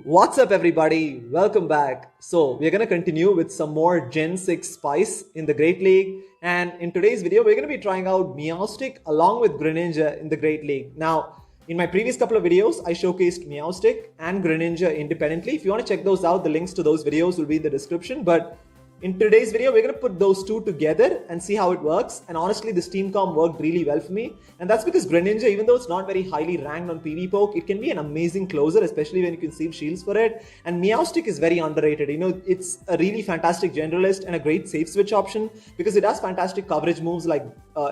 What's up, everybody? Welcome back. So, we're going to continue with some more Gen 6 Spice in the Great League. And in today's video, we're going to be trying out Meowstic along with Greninja in the Great League. Now, in my previous couple of videos, I showcased Meowstic and Greninja independently. If you want to check those out, the links to those videos will be in the description. But in today's video, we're going to put those two together and see how it works. And honestly, this team comp worked really well for me. And that's because Greninja, even though it's not very highly ranked on PvPoke, it can be an amazing closer, especially when you can save shields for it. And Meowstic is very underrated. You know, it's a really fantastic generalist and a great safe switch option because it does fantastic coverage moves like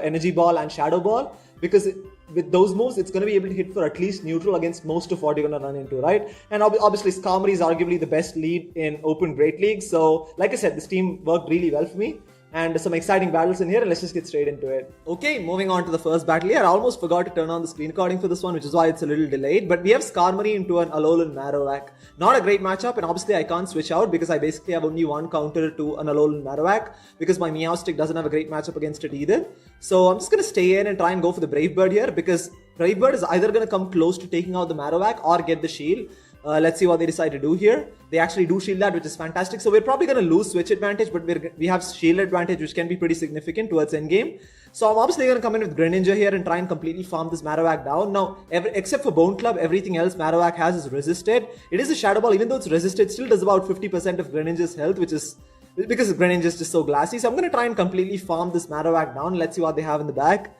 Energy Ball and Shadow Ball. Because with those moves, it's going to be able to hit for at least neutral against most of what you're going to run into, right? And obviously, Skarmory is arguably the best lead in Open Great League. So, like I said, this team worked really well for me. And some exciting battles in here, and let's just get straight into it. Okay, moving on to the first battle here. I almost forgot to turn on the screen recording for this one, which is why it's a little delayed. But we have Skarmory into an Alolan Marowak. Not a great matchup, and obviously I can't switch out because I basically have only one counter to an Alolan Marowak because my Meowstic doesn't have a great matchup against it either. So I'm just going to stay in and try and go for the Brave Bird here because Brave Bird is either going to come close to taking out the Marowak or get the shield. Let's see what they decide to do here. They actually do shield that, which is fantastic. So we're probably going to lose switch advantage, but we have shield advantage, which can be pretty significant towards endgame. So I'm obviously going to come in with Greninja here and try and completely farm this Marowak down. Now, except for Bone Club, everything else Marowak has is resisted. It is a Shadow Ball, even though it's resisted, still does about 50% of Greninja's health, which is because Greninja is just so glassy. So I'm going to try and completely farm this Marowak down. Let's see what they have in the back.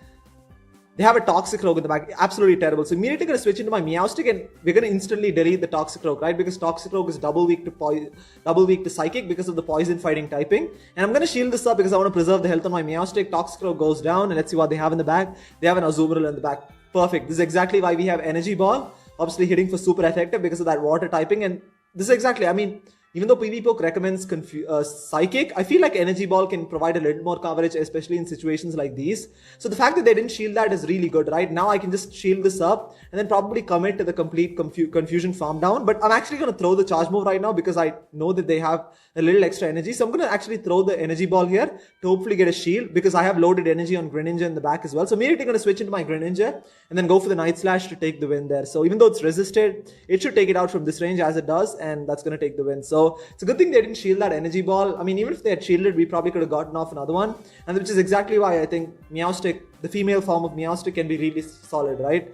They have a Toxic Rogue in the back. Absolutely terrible. So immediately going to switch into my Meowstic and we're going to instantly delete the Toxic Rogue, right? Because Toxic Rogue is double weak to Psychic because of the poison fighting typing. And I'm going to shield this up because I want to preserve the health on my Meowstic. Toxic Rogue goes down and let's see what they have in the back. They have an Azumarill in the back. Perfect. This is exactly why we have Energy Ball. Obviously hitting for super effective because of that water typing. And this is exactly, even though PvPoke recommends Psychic, I feel like Energy Ball can provide a little more coverage, especially in situations like these. So the fact that they didn't shield that is really good, right? Now I can just shield this up and then probably commit to the complete confusion farm down. But I'm actually going to throw the charge move right now because I know that they have a little extra energy. So I'm going to actually throw the Energy Ball here to hopefully get a shield because I have loaded energy on Greninja in the back as well. So immediately going to switch into my Greninja and then go for the Night Slash to take the win there. So even though it's resisted, it should take it out from this range as it does, and that's going to take the win. So it's a good thing they didn't shield that Energy Ball. I mean, even if they had shielded, we probably could have gotten off another one. And which is exactly why I think Meowstic, the female form of Meowstic, can be really solid, right?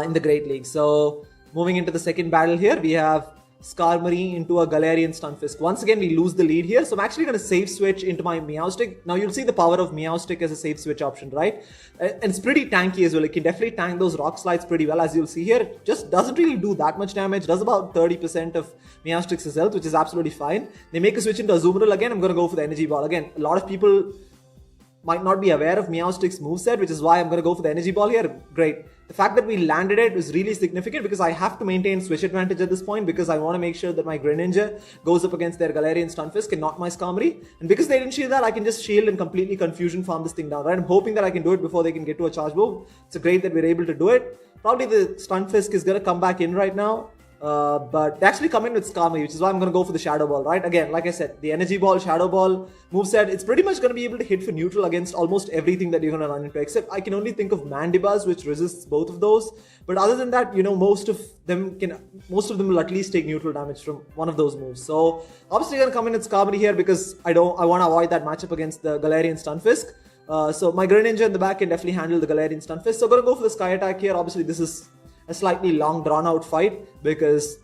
In the Great League. So moving into the second battle here, we have Skarmory into a Galarian Stunfisk. Once again, we lose the lead here. So I'm actually going to save switch into my Meowstic. Now you'll see the power of Meowstic as a save switch option, right? And it's pretty tanky as well. It can definitely tank those rock slides pretty well, as you'll see here. Just doesn't really do that much damage. Does about 30% of Meowstic's health, which is absolutely fine. They make a switch into Azumarill again. I'm going to go for the Energy Ball. Again, a lot of people might not be aware of Meowstic's moveset, which is why I'm going to go for the Energy Ball here. Great. The fact that we landed it was really significant because I have to maintain switch advantage at this point because I want to make sure that my Greninja goes up against their Galarian Stunfisk and not my Skarmory. And because they didn't shield that, I can just shield and completely confusion farm this thing down, right? I'm hoping that I can do it before they can get to a charge move. It's great that we're able to do it. Probably the Stunfisk is going to come back in right now. But they actually come in with Skarmory, which is why I'm going to go for the Shadow Ball, right? Again, like I said, the Energy Ball, Shadow Ball moveset, it's pretty much going to be able to hit for neutral against almost everything that you're going to run into, except I can only think of Mandibuzz, which resists both of those. But other than that, you know, most of them will at least take neutral damage from one of those moves. So obviously going to come in with Skarmory here because I want to avoid that matchup against the Galarian Stunfisk. So my Greninja in the back can definitely handle the Galarian Stunfisk. So I'm going to go for the Sky Attack here. Obviously this is a slightly long drawn out fight because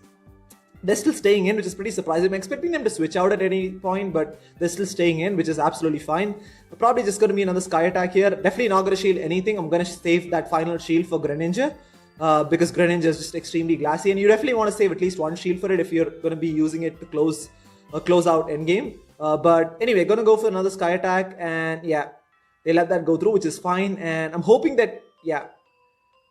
they're still staying in, which is pretty surprising. I'm expecting them to switch out at any point, but they're still staying in, which is absolutely fine. Probably just going to be another Sky Attack here. Definitely not going to shield anything. I'm going to save that final shield for Greninja because Greninja is just extremely glassy, and you definitely want to save at least one shield for it if you're going to be using it to close out endgame. But anyway, going to go for another Sky Attack, and yeah, they let that go through, which is fine. And I'm hoping that,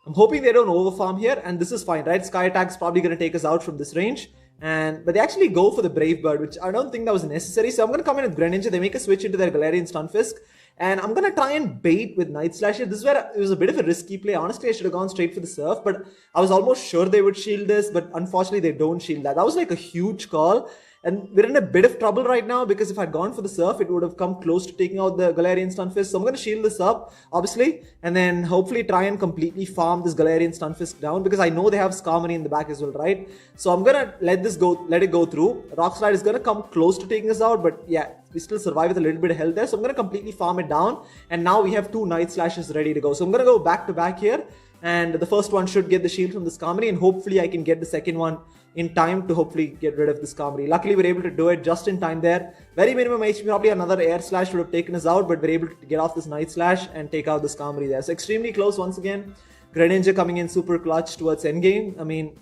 I'm hoping they don't overfarm here, and this is fine, right? Sky Attack's probably going to take us out from this range. But they actually go for the Brave Bird, which I don't think that was necessary. So I'm going to come in with Greninja. They make a switch into their Galarian Stunfisk. And I'm going to try and bait with Night Slash here. This is where it was a bit of a risky play. Honestly, I should have gone straight for the Surf, but I was almost sure they would shield this. But unfortunately, they don't shield that. That was like a huge call. And we're in a bit of trouble right now because if I'd gone for the Surf, it would have come close to taking out the Galarian Stunfisk. So I'm going to shield this up, obviously, and then hopefully try and completely farm this Galarian Stunfisk down because I know they have Skarmory in the back as well, right? So I'm going to let it go through. Rock Slide is going to come close to taking us out, but yeah, we still survive with a little bit of health there. So I'm going to completely farm it down, and now we have 2 Night Slashes ready to go. So I'm going to go back to back here, and the first one should get the shield from the Skarmory, and hopefully I can get the second one in time to hopefully get rid of the Skarmory. Luckily, we're able to do it just in time there. Very minimum HP, probably another Air Slash would have taken us out, but we're able to get off this Night Slash and take out the Skarmory there. So extremely close once again. Greninja coming in super clutch towards endgame. I mean,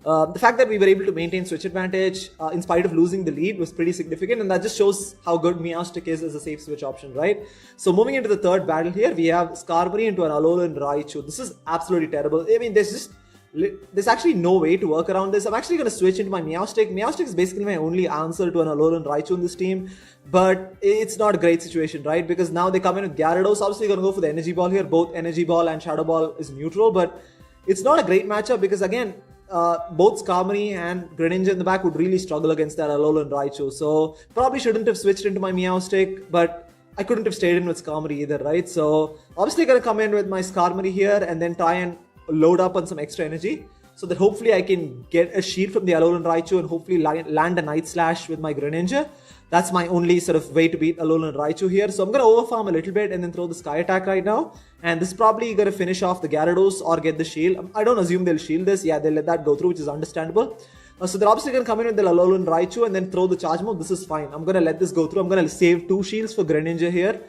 the fact that we were able to maintain switch advantage in spite of losing the lead was pretty significant, and that just shows how good Meowstic is as a safe switch option, right? So moving into the third battle here, we have Skarmory into an Alolan Raichu. This is absolutely terrible. I mean, there's actually no way to work around this. I'm actually going to switch into my Meowstic. Meowstic is basically my only answer to an Alolan Raichu in this team, but it's not a great situation, right? Because now they come in with Gyarados. Obviously, going to go for the Energy Ball here. Both Energy Ball and Shadow Ball is neutral, but it's not a great matchup because, again, both Skarmory and Greninja in the back would really struggle against that Alolan Raichu. So probably shouldn't have switched into my Meowstic, but I couldn't have stayed in with Skarmory either, right? So obviously going to come in with my Skarmory here and then try and load up on some extra energy so that hopefully I can get a shield from the Alolan Raichu and hopefully land a Night Slash with my Greninja. That's my only sort of way to beat Alolan Raichu here. So I'm going to overfarm a little bit and then throw the Sky Attack right now. And this is probably going to finish off the Gyarados or get the shield. I don't assume they'll shield this. Yeah, they'll let that go through, which is understandable. So they're obviously going to come in with the Alolan Raichu and then throw the Charge Move. This is fine. I'm going to let this go through. I'm going to save 2 shields for Greninja here.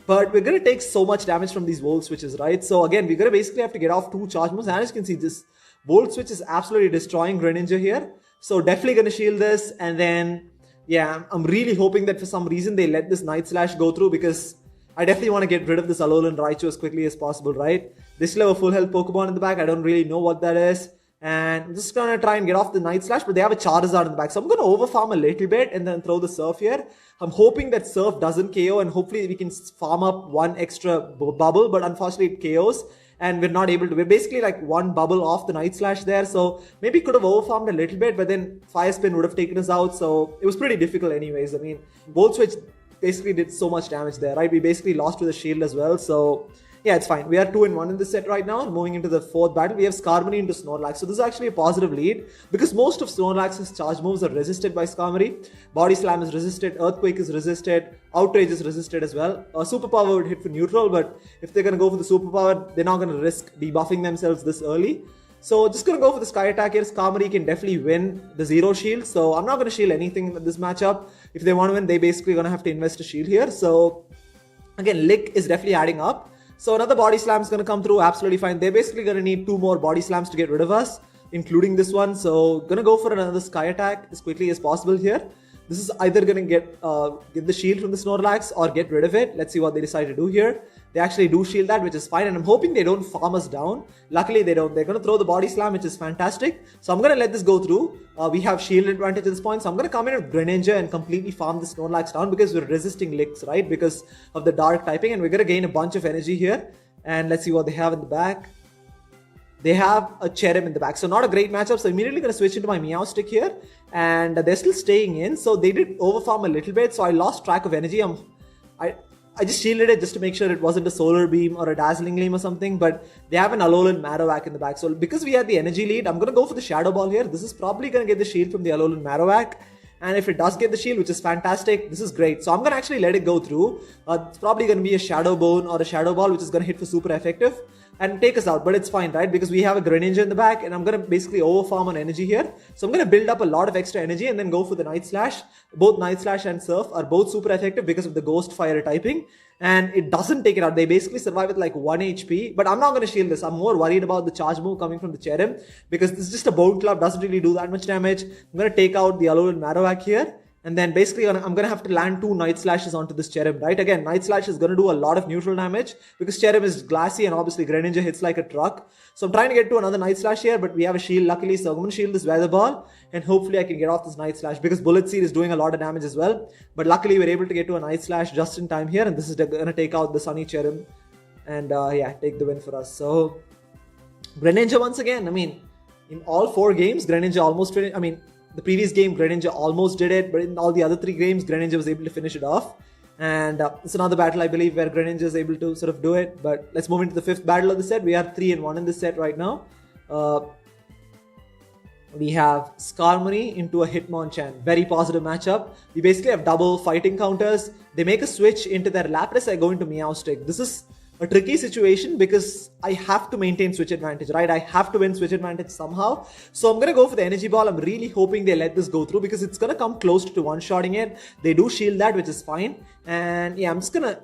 But we're going to take so much damage from these Volt Switches, right? So again, we're going to basically have to get off 2 Charge Moves. And as you can see, this Volt Switch is absolutely destroying Greninja here. So definitely going to shield this. And then, yeah, I'm really hoping that for some reason they let this Night Slash go through because I definitely want to get rid of this Alolan Raichu as quickly as possible, right? They still have a full health Pokemon in the back. I don't really know what that is. And I'm just going to try and get off the Night Slash, but they have a Charizard in the back. So I'm going to overfarm a little bit and then throw the Surf here. I'm hoping that Surf doesn't KO and hopefully we can farm up 1 extra bubble, but unfortunately it KOs and we're not able to. We're basically like 1 bubble off the Night Slash there. So maybe could have overfarmed a little bit, but then Fire Spin would have taken us out. So it was pretty difficult anyways. I mean, Volt Switch basically did so much damage there, right? We basically lost with a shield as well. So yeah, it's fine. We are 2-1 in this set right now. Moving into the 4th battle, we have Skarmory into Snorlax. So this is actually a positive lead because most of Snorlax's charge moves are resisted by Skarmory. Body Slam is resisted, Earthquake is resisted, Outrage is resisted as well. Superpower would hit for neutral, but if they're going to go for the Superpower, they're not going to risk debuffing themselves this early. So just going to go for the Sky Attack here. Skarmory can definitely win the 0 shield. So I'm not going to shield anything in this matchup. If they want to win, they basically going to have to invest a shield here. So again, Lick is definitely adding up. So another Body Slam is going to come through, absolutely fine. They're basically going to need 2 more Body Slams to get rid of us, including this one. So going to go for another Sky Attack as quickly as possible here. This is either going to get the shield from the Snorlax or get rid of it. Let's see what they decide to do here. They actually do shield that, which is fine. And I'm hoping they don't farm us down. Luckily, they don't. They're going to throw the Body Slam, which is fantastic. So I'm going to let this go through. We have shield advantage at this point. So I'm going to come in with Greninja and completely farm the Snorlax down because we're resisting Licks, right? Because of the dark typing. And we're going to gain a bunch of energy here. And let's see what they have in the back. They have a Cherrim in the back. So not a great matchup. So immediately going to switch into my Meowstic here. And they're still staying in. So they did overfarm a little bit. So I lost track of energy. I just shielded it just to make sure it wasn't a Solar Beam or a Dazzling Gleam or something. But they have an Alolan Marowak in the back. So because we had the energy lead, I'm going to go for the Shadow Ball here. This is probably going to get the shield from the Alolan Marowak. And if it does get the shield, which is fantastic, this is great. So I'm going to actually let it go through. It's probably going to be a Shadow Bone or a Shadow Ball, which is going to hit for super effective and take us out. But it's fine, right? Because we have a Greninja in the back and I'm going to basically overfarm on energy here. So I'm going to build up a lot of extra energy and then go for the Night Slash. Both Night Slash and Surf are both super effective because of the Ghost Fire typing. And it doesn't take it out. They basically survive with like 1 HP. But I'm not going to shield this. I'm more worried about the charge move coming from the Cherrim because this is just a Bone Club. Doesn't really do that much damage. I'm going to take out the Alolan Marowak here. And then basically I'm going to have to land 2 Night Slashes onto this Cherrim, right? Again, Night Slash is going to do a lot of neutral damage because Cherrim is glassy and obviously Greninja hits like a truck. So I'm trying to get to another Night Slash here, but we have a shield luckily. So I'm going to shield this Weather Ball and hopefully I can get off this Night Slash because Bullet Seed is doing a lot of damage as well. But luckily we're able to get to a Night Slash just in time here. And this is going to take out the Sunny Cherrim and yeah, take the win for us. So Greninja once again, I mean, in all 4 games, Greninja almost finished. I mean, the previous game, Greninja almost did it, but in all the other 3 games, Greninja was able to finish it off. And it's another battle, I believe, where Greninja is able to sort of do it. But let's move into the 5th battle of the set. We are 3-1 in this set right now. We have Skarmory into a Hitmonchan. Very positive matchup. We basically have double fighting counters. They make a switch into their Lapras. I go into Meowstic. This is a tricky situation because I have to maintain switch advantage, right? I have to win switch advantage somehow. So I'm going to go for the energy ball. I'm really hoping they let this go through because it's going to come close to one-shotting it. They do shield that, which is fine. And yeah,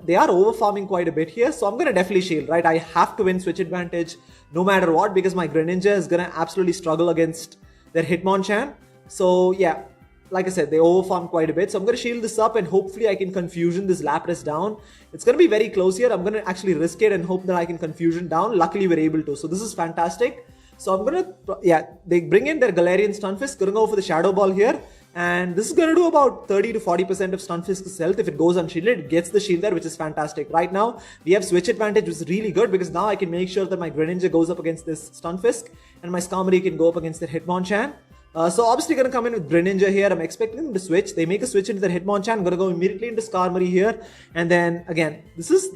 they are over farming quite a bit here. So I'm going to definitely shield, right? I have to win switch advantage no matter what because my Greninja is going to absolutely struggle against their Hitmonchan. So yeah, like I said, they overfarm quite a bit. So I'm going to shield this up and hopefully I can confusion this Lapras down. It's going to be very close here. I'm going to actually risk it and hope that I can confusion down. Luckily, we're able to. So this is fantastic. So I'm going to, yeah, they bring in their Galarian Stunfisk. Going to go for the Shadow Ball here. And this is going to do about 30 to 40% of Stunfisk's health. If it goes unshielded, it gets the shield there, which is fantastic. Right now, we have switch advantage, which is really good because now I can make sure that my Greninja goes up against this Stunfisk and my Skarmory can go up against the Hitmonchan. So obviously going to come in with Greninja here. I'm expecting them to switch. They make a switch into their Hitmonchan. I'm going to go immediately into Skarmory here. And then again, this is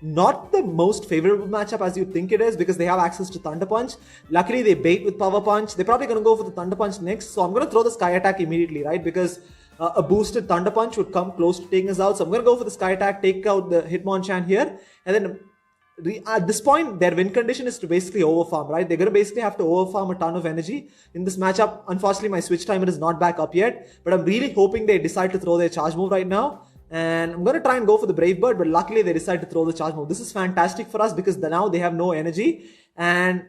not the most favorable matchup as you think it is because they have access to Thunder Punch. Luckily, they bait with Power Punch. They're probably going to go for the Thunder Punch next. So I'm going to throw the Sky Attack immediately, right? Because a boosted Thunder Punch would come close to taking us out. So I'm going to go for the Sky Attack, take out the Hitmonchan here. And then at this point, their win condition is to basically overfarm, right? They're going to basically have to overfarm a ton of energy in this matchup. Unfortunately, my switch timer is not back up yet, but I'm really hoping they decide to throw their charge move right now. And I'm going to try and go for the Brave Bird, but luckily they decide to throw the charge move. This is fantastic for us because now they have no energy and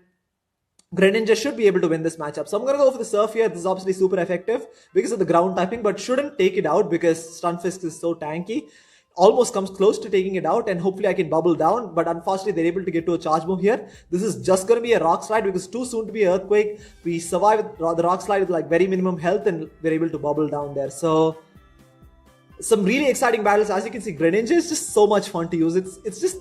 Greninja should be able to win this matchup. So I'm going to go for the Surf here. This is obviously super effective because of the ground typing, but shouldn't take it out because Stunfisk is so tanky. Almost comes close to taking it out and hopefully I can bubble down, but unfortunately they're able to get to a charge move here. This is just going to be a Rock Slide because too soon to be Earthquake. We survive the Rock Slide with like very minimum health and we're able to bubble down there. So some really exciting battles. As you can see, Greninja is just so much fun to use. It's just,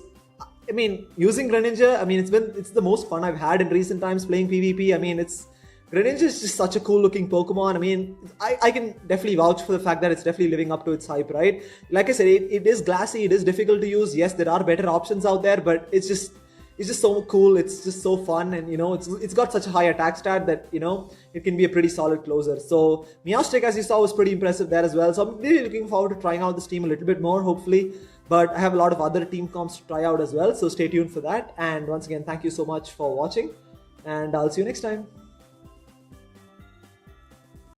I mean, using Greninja, I mean, it's the most fun I've had in recent times playing PvP. I mean, Greninja is just such a cool looking Pokemon. I mean, I can definitely vouch for the fact that it's definitely living up to its hype, right? Like I said, it is glassy, it is difficult to use. Yes, there are better options out there, but it's just so cool. It's just so fun, and you know, it's got such a high attack stat that, you know, it can be a pretty solid closer. So Meowstic, as you saw, was pretty impressive there as well. So I'm really looking forward to trying out this team a little bit more, hopefully. But I have a lot of other team comps to try out as well. So stay tuned for that. And once again, thank you so much for watching, and I'll see you next time.